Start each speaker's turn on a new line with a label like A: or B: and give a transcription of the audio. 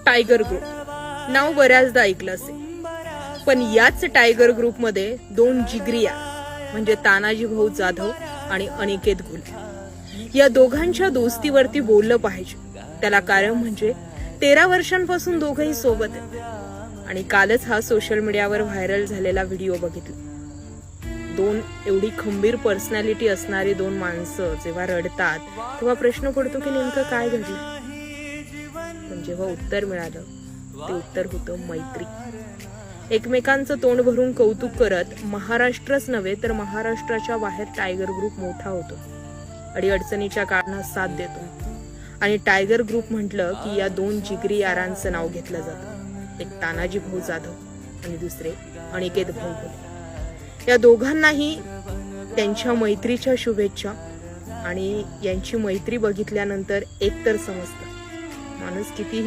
A: Tiger group नाव बऱ्याचदा ऐकलं असेल, पण याच टायगर ग्रुपमध्ये दोन जिगरिया म्हणजे तानाजी भाऊ जाधव आणि अनिकेत घुल या दोघांच्या दोस्तीवरती बोललं पाहिजे. त्याला कारण म्हणजे 13 वर्षांपासून दोघंही सोबत आहेत. आणि कालच हा सोशल मीडियावर व्हायरल झालेला व्हिडिओ बघितला. दोन एवढी खंबीर पर्सनॅलिटी असणारी दोन माणसं जेव्हा रडतात तेव्हा प्रश्न पडतो की नेमकं काय घडलं. पण जेव्हा उत्तर मिळालं ते उत्तर होतं मैत्री. एकमेकांचं तोंड भरून कौतुक करत महाराष्ट्रच नव्हे तर महाराष्ट्राच्या बाहेर टायगर ग्रुप मोठा होतो, अडीअडचणीच्या काळात साथ देतो. आणि टायगर ग्रुप म्हटलं की या दोन जिगरी यारांचं नाव घेतलं जातं. एक तानाजी भाऊ जाधव आणि दुसरे अनिकेत भाऊ घुल. या दोघांनाही त्यांच्या मैत्रीच्या शुभेच्छा. आणि यांची मैत्री बघितल्यानंतर एक तर समजतं माणूस कितीही